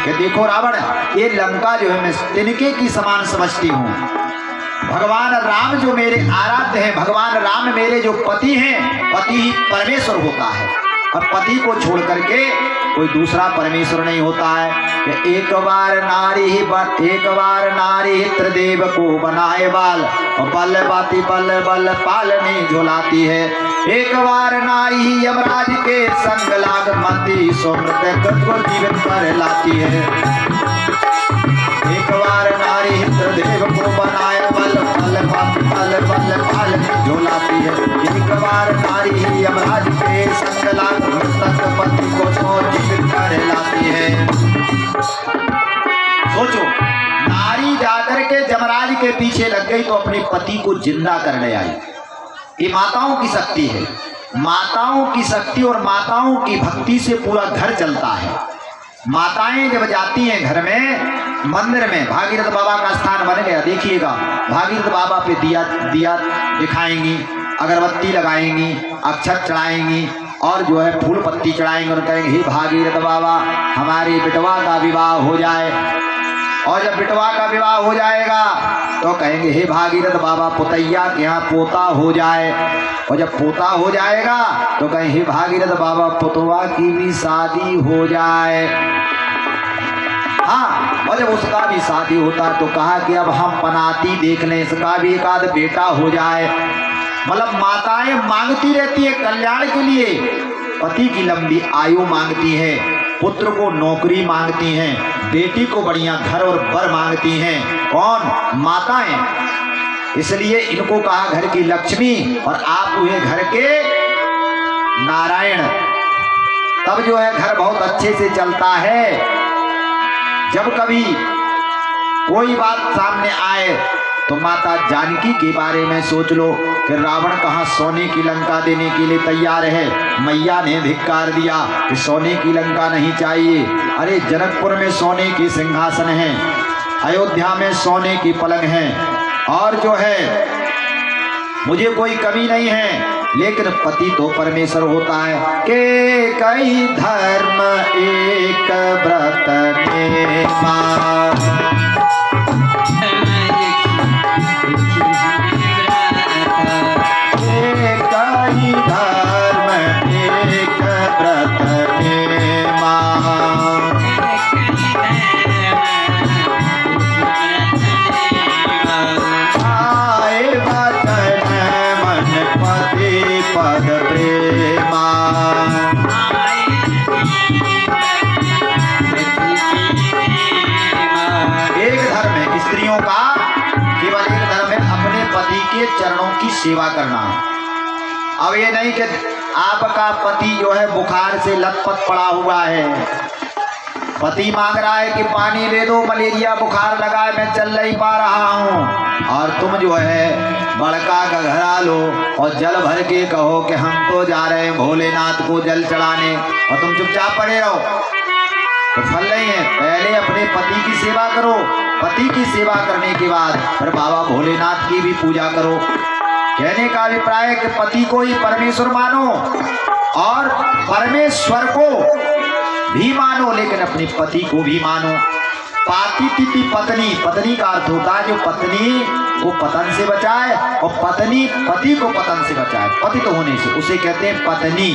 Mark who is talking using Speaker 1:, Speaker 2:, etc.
Speaker 1: कि देखो रावण, ये लंका जो है मैं तिनके की समान समझती हूँ। भगवान राम जो मेरे आराध्य हैं, भगवान राम मेरे जो पति हैं, पति ही परमेश्वर होता है और पति को छोड़ करके कोई दूसरा परमेश्वर नहीं होता है। कि एक बार नारी त्रिदेव को बनाए बाल और बल बाती बल बल पालनी झुलाती है। एक बार नारी ही यमराज के संग लाग मती सो मृतक को जीवित कर लाती है। एक बार नारी त्रिदेव को बनाए बल बल बाती बल बल पालनी झुलाती है। एक बार नारी ही यमराज के संग लाग मृतक पति को जीवित कर लाती है। सोचो, नारी जाकर के यमराज के पीछे लग गई तो अपने पति को जिंदा करने आई। ये माताओं की शक्ति है, माताओं की शक्ति और माताओं की भक्ति से पूरा घर चलता है। माताएं जब जाती हैं घर में, मंदिर में, भागीरथ बाबा का स्थान बन गया, देखिएगा भागीरथ बाबा पे दिया दिखाएंगी, अगरबत्ती लगाएंगी, अक्षत चढ़ाएंगी और जो है फूल पत्ती चढ़ाएंगे और कहेंगे हे भागीरथ बाबा हमारी बिटवा का विवाह हो जाए। और जब बिटवा का विवाह हो जाएगा तो कहेंगे हे भागीरथ बाबा पुतैया के यहाँ पोता हो जाए। और जब पोता हो जाएगा तो कहें हे भागीरथ बाबा पुतवा की भी शादी हो जाए। हाँ, और जब उसका भी शादी होता तो कहा कि अब हम पनाती देख लें, इसका भी एक आध बेटा हो जाए। मतलब माताएं मांगती रहती है कल्याण के लिए, पति की लंबी आयु मांगती है, पुत्र को नौकरी मांगती हैं, बेटी को बढ़िया घर और बर मांगती हैं। कौन? माताएं। इसलिए इनको कहा घर की लक्ष्मी और आप हुए घर के नारायण। तब जो है घर बहुत अच्छे से चलता है। जब कभी कोई बात सामने आए तो माता जानकी के बारे में सोच लो कि रावण कहाँ सोने की लंका देने के लिए तैयार है। मैया ने धिक्कार दिया कि सोने की लंका नहीं चाहिए। अरे जनकपुर में सोने की सिंहासन है, अयोध्या में सोने की पलंग है और जो है मुझे कोई कमी नहीं है, लेकिन पति तो परमेश्वर होता है। के कई धर्म एक व्रत ने धर्म एक व्रत आए वचन मन पति पद प्रेमा। एक धर्म है स्त्रियों का, केवल एक धर्म है अपने पति के चरणों की सेवा करना। अब ये नहीं कि आपका पति जो है बुखार से लथपथ पड़ा हुआ है, पति मांग रहा है कि पानी दे दो, मलेरिया बुखार लगा है, मैं चल नहीं पा रहा हूँ, और तुम जो है बड़का घघरा लो और जल भर के कहो कि हम तो जा रहे हैं भोलेनाथ को जल चढ़ाने, और तुम चुपचाप पड़े रहो तो फल नहीं है। पहले अपने पति की सेवा करो, पति की सेवा करने के बाद फिर बाबा भोलेनाथ की भी पूजा करो। कहने का अभिप्राय है कि पति को ही परमेश्वर मानो और परमेश्वर को भी मानो, लेकिन अपने पति को भी मानो। पाती तिथि पत्नी, पत्नी का अर्थ होता है जो पत्नी को पतन से बचाए और पत्नी पति को पतन से बचाए। पति तो होने से उसे कहते हैं पत्नी।